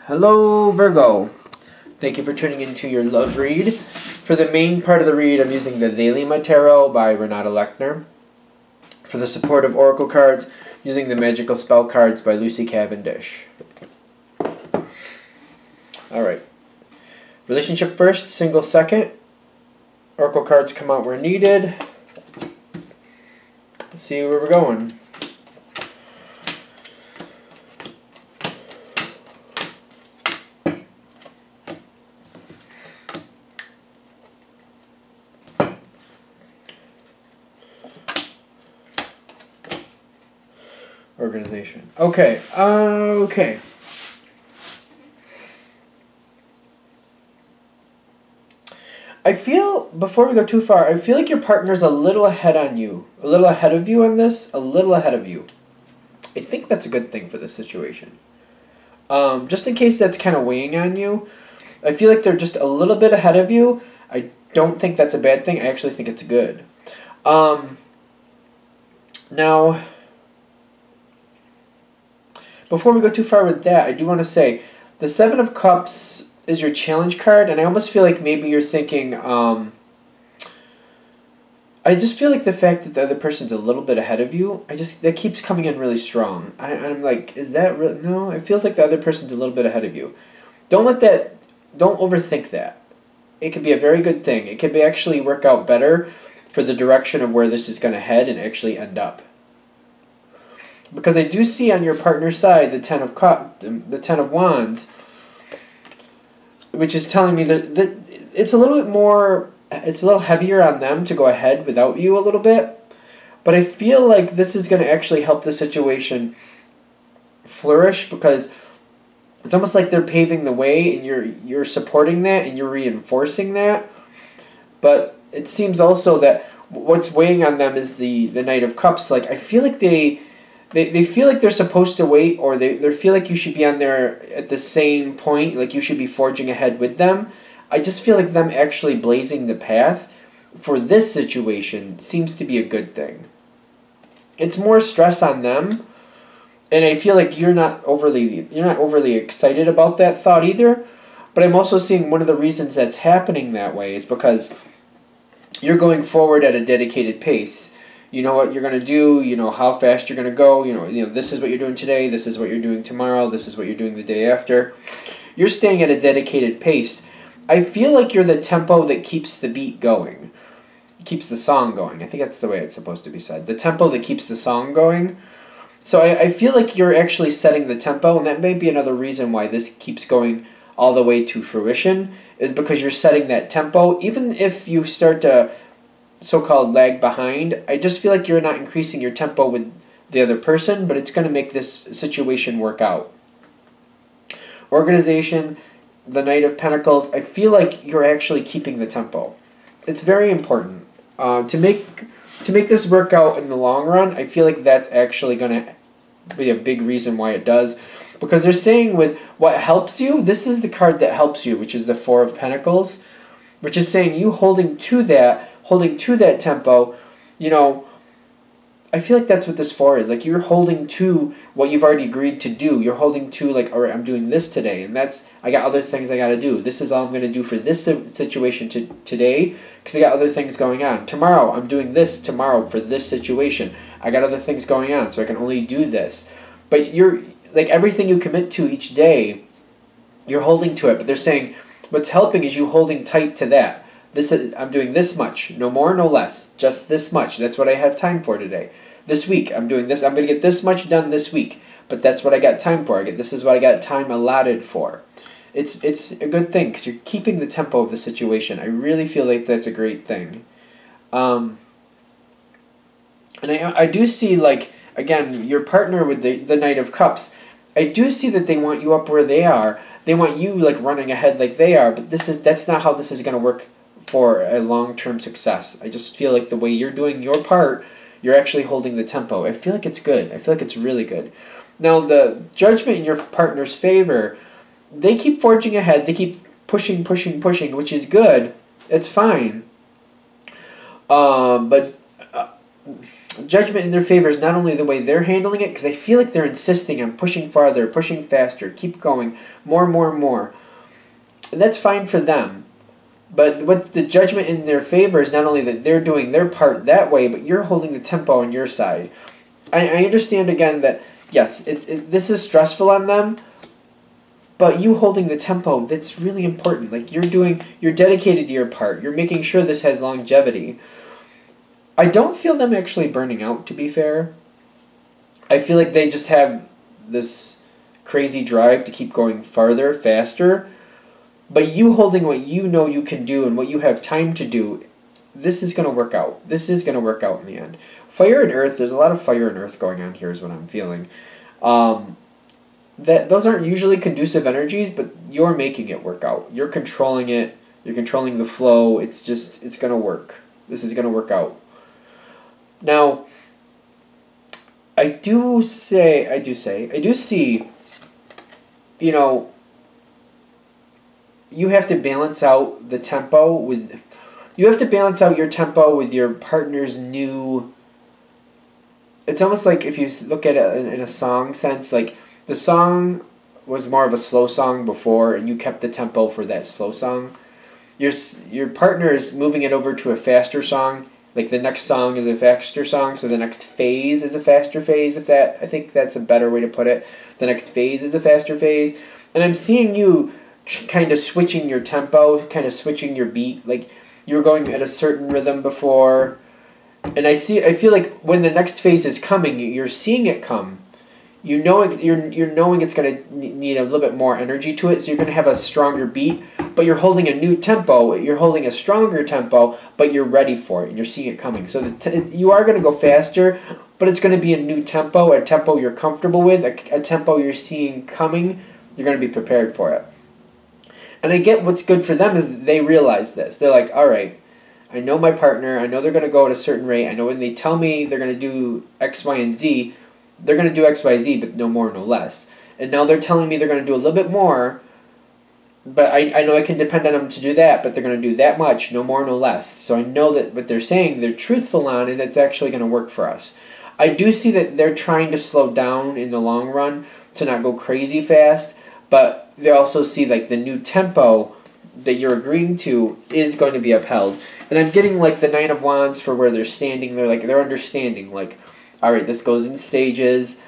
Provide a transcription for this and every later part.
Hello, Virgo. Thank you for tuning into your love read. For the main part of the read, I'm using the Thelema Tarot by Renata Lechner. For the supportive oracle cards, using the Magical Spell cards by Lucy Cavendish. Alright. Relationship first, single second. Oracle cards come out where needed. Let's see where we're going. Organization. Okay. Okay. I feel, before we go too far, I feel like your partner's a little ahead on you. A little ahead of you on this. A little ahead of you. I think that's a good thing for this situation. Just in case that's kind of weighing on you, I feel like they're just a little bit ahead of you. I don't think that's a bad thing. I actually think it's good. Now, before we go too far with that, I do want to say the Seven of Cups is your challenge card, and I almost feel like maybe you're thinking, I just feel like the fact that the other person's a little bit ahead of you, that keeps coming in really strong. I'm like, is that real? No, it feels like the other person's a little bit ahead of you. Don't overthink that. It could be a very good thing. It could actually work out better for the direction of where this is going to head and actually end up. Because I do see on your partner's side the Ten of Wands, which is telling me that it's a little bit more, it's a little heavier on them to go ahead without you a little bit. But I feel like this is going to actually help the situation flourish, because it's almost like they're paving the way and you're supporting that and you're reinforcing that. But it seems also that what's weighing on them is the Knight of Cups. Like, I feel like they feel like they're supposed to wait, or they feel like you should be on there at the same point, like you should be forging ahead with them. I just feel like them actually blazing the path for this situation seems to be a good thing. It's more stress on them, and I feel like you're not overly excited about that thought either. But I'm also seeing one of the reasons that's happening that way is because you're going forward at a dedicated pace. You know what you're going to do, you know how fast you're going to go, you know this is what you're doing today, this is what you're doing tomorrow, this is what you're doing the day after. You're staying at a dedicated pace. I feel like you're the tempo that keeps the beat going, keeps the song going. I think that's the way it's supposed to be said. The tempo that keeps the song going. So I feel like you're actually setting the tempo, and that may be another reason why this keeps going all the way to fruition, is because you're setting that tempo. Even if you start to so-called lag behind, I just feel like you're not increasing your tempo with the other person, but it's going to make this situation work out. Organization, the Knight of Pentacles, I feel like you're actually keeping the tempo. It's very important. To make this work out in the long run, I feel like that's actually going to be a big reason why it does. Because they're saying with what helps you, this is the card that helps you, which is the Four of Pentacles, which is saying you holding to that tempo, you know, I feel like that's what this four is. Like, you're holding to what you've already agreed to do. You're holding to, like, all right, I'm doing this today, and I got other things I got to do. This is all I'm going to do for this situation today, because I got other things going on. Tomorrow, I'm doing this tomorrow for this situation. I got other things going on, so I can only do this. But you're, like, everything you commit to each day, you're holding to it. But they're saying what's helping is you holding tight to that. I'm doing this much, no more, no less, just this much. That's what I have time for today. This week, I'm doing this. I'm going to get this much done this week, but that's what I got time for. This is what I got time allotted for. It's a good thing because you're keeping the tempo of the situation. I really feel like that's a great thing. And I do see, like, again, your partner with the Knight of Cups, I do see that they want you up where they are. They want you, like, running ahead like they are, but that's not how this is going to work for a long-term success. I just feel like the way you're doing your part, you're actually holding the tempo. I feel like it's good. I feel like it's really good. Now, the judgment in your partner's favor, they keep forging ahead. They keep pushing, which is good. It's fine. But Judgment in their favor is not only the way they're handling it, because I feel like they're insisting on pushing farther, pushing faster, keep going, more, more, more. And that's fine for them. But what the judgment in their favor is not only that they're doing their part that way, but you're holding the tempo on your side. I understand again that, yes, this is stressful on them, but you holding the tempo, that's really important. Like, you're dedicated to your part. You're making sure this has longevity. I don't feel them actually burning out, to be fair. I feel like they just have this crazy drive to keep going farther, faster. But you holding what you know you can do and what you have time to do, this is going to work out. This is going to work out in the end. Fire and earth, there's a lot of fire and earth going on here is what I'm feeling. Those aren't usually conducive energies, but you're making it work out. You're controlling it. You're controlling the flow. It's going to work. This is going to work out. Now, I do see, you know, you have to balance out the tempo with, you have to balance out your tempo with your partner's new, it's almost like if you look at it in a song sense, like the song was more of a slow song before and you kept the tempo for that slow song. Your partner is moving it over to a faster song. Like the next song is a faster song, so the next phase is a faster phase. I think that's a better way to put it. The next phase is a faster phase. And I'm seeing you kind of switching your tempo, kind of switching your beat. Like you were going at a certain rhythm before. And I feel like when the next phase is coming, you're seeing it come. You know you're knowing it's going to need a little bit more energy to it, so you're going to have a stronger beat, but you're holding a new tempo, you're holding a stronger tempo, but you're ready for it, and you're seeing it coming. So you are going to go faster, but it's going to be a new tempo, a tempo you're comfortable with, a tempo you're seeing coming. You're going to be prepared for it. And I get what's good for them is they realize this. They're like, all right, I know my partner, I know they're going to go at a certain rate, I know when they tell me they're going to do X, Y, and Z, they're going to do X, Y, Z, but no more, no less. And now they're telling me they're going to do a little bit more, but I know I can depend on them to do that, but they're going to do that much, no more, no less. So I know that what they're saying, they're truthful on, and it's actually going to work for us. I do see that they're trying to slow down in the long run to not go crazy fast, but they also see like the new tempo that you're agreeing to is going to be upheld. And I'm getting like the Nine of Wands for where they're standing. They're understanding like, all right, this goes in stages.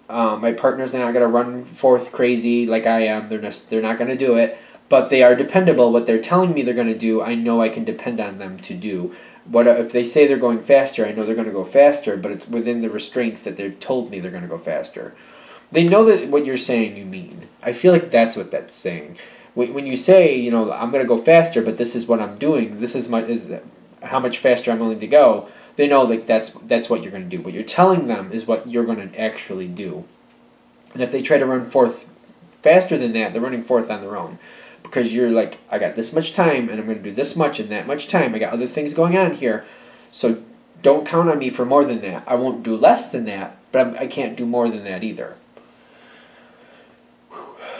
My partner's not going to run forth crazy like I am. They're not going to do it. But they are dependable. What they're telling me they're going to do, I know I can depend on them to do. What if they say they're going faster? I know they're going to go faster, but it's within the restraints that they've told me they're going to go faster. They know that what you're saying you mean. I feel like that's what that's saying. When you say, you know, I'm going to go faster, but this is what I'm doing. This is how much faster I'm willing to go. They know like that's what you're going to do. What you're telling them is what you're going to actually do. And if they try to run forth faster than that, they're running forth on their own. Because you're like, I got this much time, and I'm going to do this much in that much time. I got other things going on here. So don't count on me for more than that. I won't do less than that, but I can't do more than that either.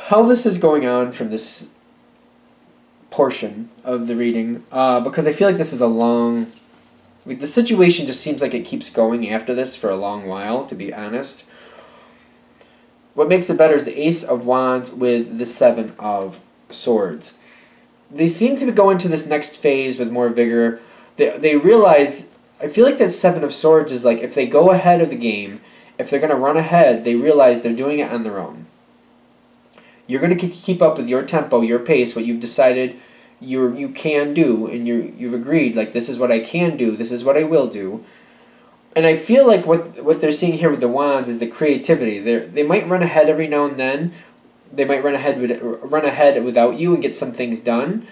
How this is going on from this portion of the reading, because I feel like this is a long... Like the situation just seems like it keeps going after this for a long while, to be honest. What makes it better is the Ace of Wands with the Seven of Swords. They seem to go into this next phase with more vigor. They realize, I feel like that Seven of Swords is like if they go ahead of the game, if they're going to run ahead, they realize they're doing it on their own. You're going to keep up with your tempo, your pace, what you've decided you can do, and you've agreed, like, this is what I can do, this is what I will do. And I feel like what they're seeing here with the Wands is the creativity. They might run ahead every now and then. They might run ahead without you and get some things done.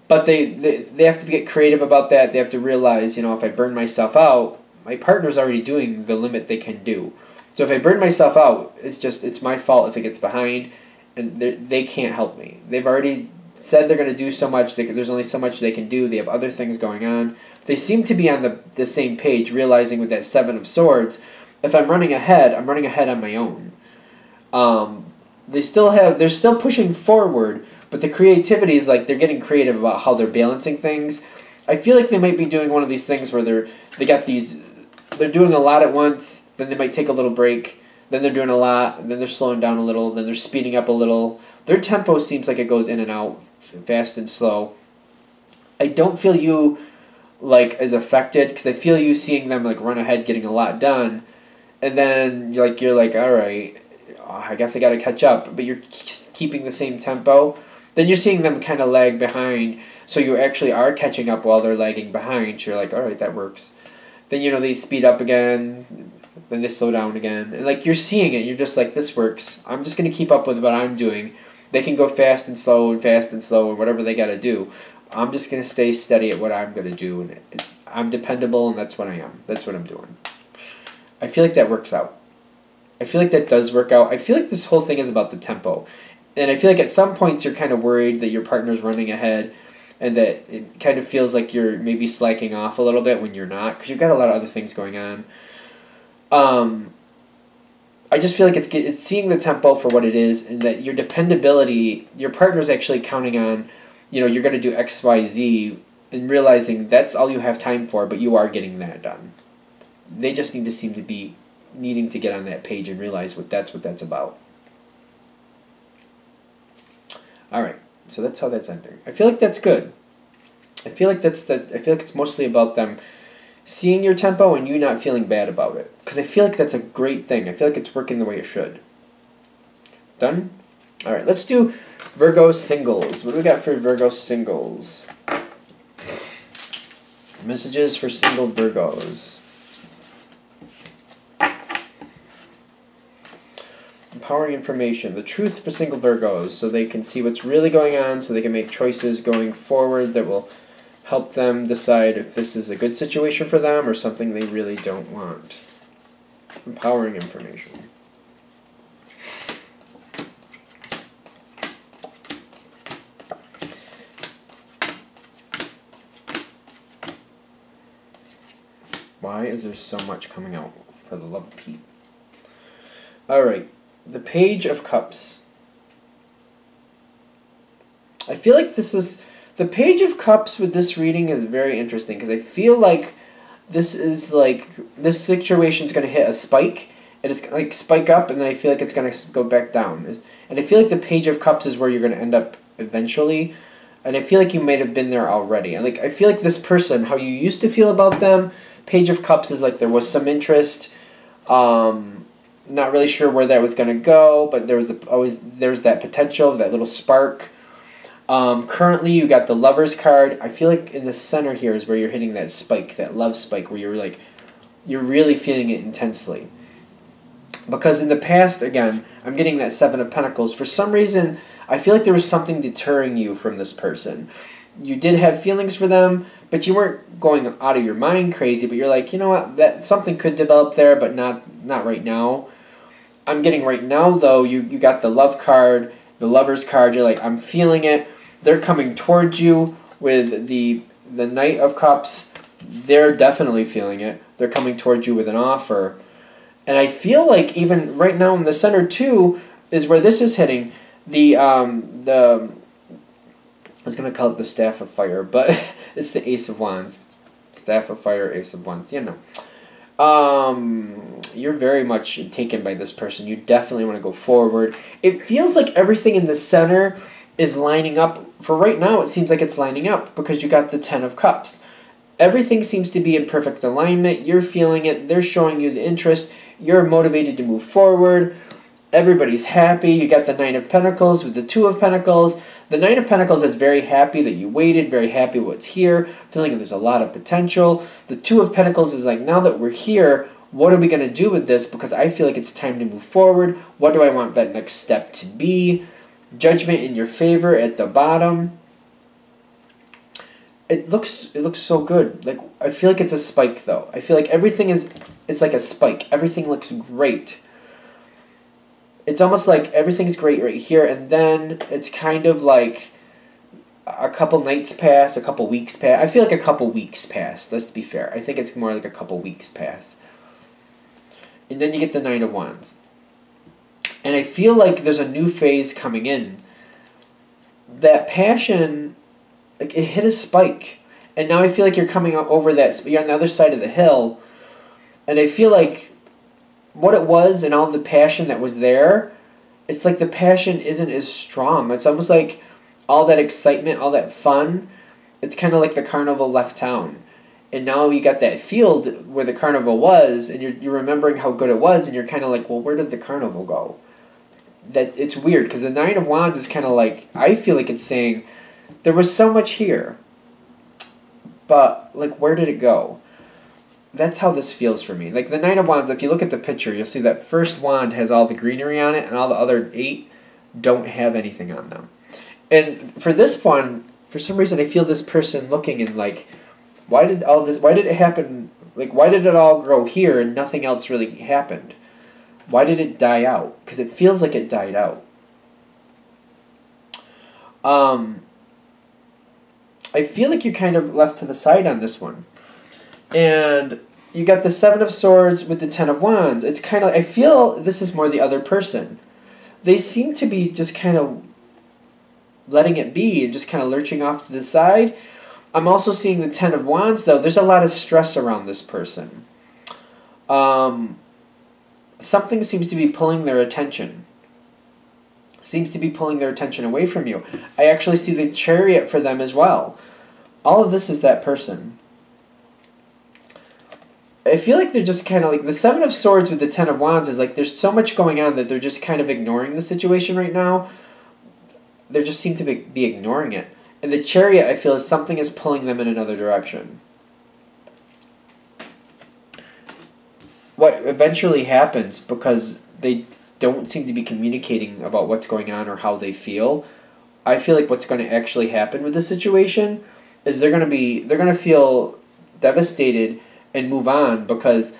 But they have to get creative about that. They have to realize, you know, if I burn myself out, my partner's already doing the limit they can do. So if I burn myself out, it's my fault if it gets behind, and they can't help me. They've already said they're going to do so much. There's only so much they can do. They have other things going on. They seem to be on the same page, realizing with that Seven of Swords, if I'm running ahead, I'm running ahead on my own. They're still pushing forward, but the creativity is like they're getting creative about how they're balancing things. I feel like they might be doing one of these things where they got these they're doing a lot at once, then they might take a little break, then they're doing a lot, and then they're slowing down a little, then they're speeding up a little. Their tempo seems like it goes in and out, fast and slow. I don't feel you like as affected, because I feel you seeing them like run ahead, getting a lot done, and then you're like, all right, I guess I got to catch up, but you're keeping the same tempo. Then you're seeing them kind of lag behind, so you actually are catching up while they're lagging behind. So you're like, all right, that works. Then they speed up again, then they slow down again, and like you're seeing it. You're just like, this works. I'm just gonna keep up with what I'm doing. They can go fast and slow and whatever they got to do. I'm just gonna stay steady at what I'm gonna do, and I'm dependable, and that's what I am. That's what I'm doing. I feel like that works out. I feel like that does work out. I feel like this whole thing is about the tempo. And I feel like at some points you're kind of worried that your partner's running ahead and that it kind of feels like you're maybe slacking off a little bit when you're not, because you've got a lot of other things going on. I just feel like it's seeing the tempo for what it is, and that your dependability, your partner's actually counting on, you're going to do X, Y, Z, and realizing that's all you have time for, but you are getting that done. They just seem to be needing to get on that page and realize what that's about. All right, so that's how that's ending. I feel like that's good. I feel like it's mostly about them seeing your tempo and you not feeling bad about it, because I feel like that's a great thing. I feel like it's working the way it should. Done? All right, let's do Virgo singles. What do we got for Virgo singles? Messages for single Virgos. Empowering information. The truth for single Virgos, so they can see what's really going on, so they can make choices going forward that will help them decide if this is a good situation for them or something they really don't want. Empowering information. Why is there so much coming out, for the love of Pete? Alright, the Page of Cups. I feel like the Page of Cups with this reading is very interesting, because I feel like this situation's going to hit a spike, and it's going to spike up, and then I feel like it's going to go back down. And I feel like the Page of Cups is where you're going to end up eventually, and I feel like you might have been there already. And I feel like this person, how you used to feel about them, Page of Cups is like there was some interest, not really sure where that was going to go, but there was that potential, that little spark. Currently, you got the Lover's card. I feel like in the center here is where you're hitting that spike, that love spike, where you're really feeling it intensely. Because in the past, again, I'm getting that Seven of Pentacles. For some reason, I feel like there was something deterring you from this person. You did have feelings for them, but you weren't going out of your mind crazy, but you're like, you know what, that something could develop there, but not right now. I'm getting right now, though, you got the Love card, the Lover's card, you're like, I'm feeling it. They're coming towards you with the Knight of Cups. They're definitely feeling it. They're coming towards you with an offer. And I feel like even right now in the center, too, is where this is hitting. I was going to call it the Staff of Fire, but it's the Ace of Wands. Staff of Fire, Ace of Wands. You're very much taken by this person. You definitely want to go forward. It feels like everything in the center is lining up. For right now, it seems like it's lining up because you got the Ten of Cups. Everything seems to be in perfect alignment. You're feeling it. They're showing you the interest. You're motivated to move forward. Everybody's happy. You got the Nine of Pentacles with the Two of Pentacles. The Nine of Pentacles is very happy that you waited, very happy what's here, feeling there's a lot of potential. The Two of Pentacles is like, now that we're here, what are we going to do with this? Because I feel like it's time to move forward. What do I want that next step to be? Judgment in your favor at the bottom. It looks so good. Like, I feel like it's a spike, though. I feel like it's like a spike. Everything looks great. It's almost like everything's great right here, and then it's kind of like a couple nights pass, a couple weeks pass. I feel like a couple weeks pass, let's be fair. I think it's more like a couple weeks pass. And then you get the Nine of Wands. And I feel like there's a new phase coming in. That passion, like, it hit a spike. And now I feel like you're coming over that, you're on the other side of the hill. And I feel like what it was and all the passion that was there, it's like the passion isn't as strong. It's almost like all that excitement, all that fun, it's kind of like the carnival left town. And now you got that field where the carnival was, and you're remembering how good it was, and you're kind of like, well, where did the carnival go? That it's weird, because the Nine of Wands is kind of like, I feel like it's saying, there was so much here, but, like, where did it go? That's how this feels for me. Like, the Nine of Wands, if you look at the picture, you'll see that first wand has all the greenery on it, and all the other 8 don't have anything on them. And for this one, for some reason, I feel this person looking and, like, why did it happen, like, why did it all grow here and nothing else really happened? Why did it die out? Because it feels like it died out. I feel like you're kind of left to the side on this one. And you got the Seven of Swords with the Ten of Wands. It's kind of, I feel this is more the other person. They seem to be just kind of letting it be and just kind of lurching off to the side. I'm also seeing the Ten of Wands, though. There's a lot of stress around this person. Something seems to be pulling their attention. Seems to be pulling their attention away from you. I actually see the Chariot for them as well. All of this is that person. I feel like they're just kind of like, the Seven of Swords with the Ten of Wands is like, there's so much going on that they're just kind of ignoring the situation right now. They just seem to be ignoring it. And the Chariot, I feel, is something is pulling them in another direction. What eventually happens, because they don't seem to be communicating about what's going on or how they feel, I feel like what's going to actually happen with this situation is they're going to feel devastated and move on, because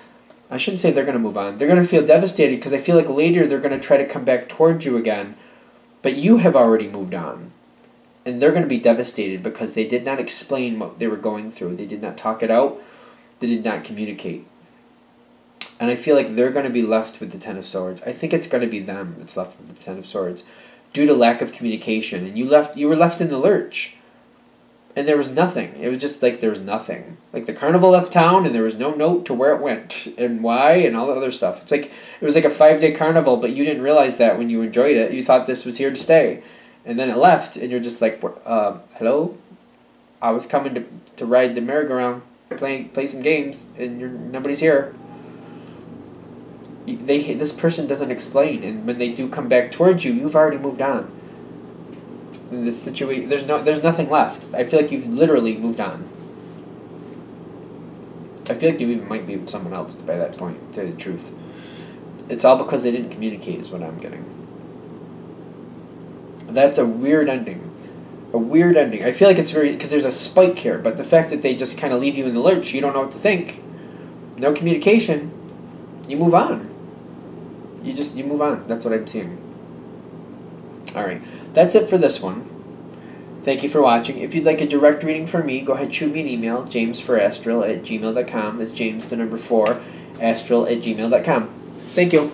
I shouldn't say they're going to move on. They're going to feel devastated because I feel like later they're going to try to come back towards you again, but you have already moved on. And they're going to be devastated because they did not explain what they were going through. They did not talk it out. They did not communicate. And I feel like they're going to be left with the Ten of Swords. I think it's going to be them that's left with the Ten of Swords due to lack of communication. And you were left in the lurch. And there was nothing. It was just like there was nothing. Like the carnival left town and there was no note to where it went and why and all the other stuff. It's like it was like a 5-day carnival, but you didn't realize that when you enjoyed it. You thought this was here to stay. And then it left, and you're just like, hello? I was coming to ride the merry-go-round, play some games, and nobody's here. This person doesn't explain, and when they do come back towards you, you've already moved on. In this situation, there's nothing left. I feel like you've literally moved on. I feel like you even might be with someone else by that point, to tell you the truth. It's all because they didn't communicate is what I'm getting. That's a weird ending. A weird ending. I feel like it's very, because there's a spike here, but the fact that they just kind of leave you in the lurch, you don't know what to think. No communication. You move on. You move on. That's what I'm seeing. Alright. That's it for this one. Thank you for watching. If you'd like a direct reading from me, go ahead, shoot me an email, jamesforastral@gmail.com. That's James, the number 4, astral@gmail.com. Thank you.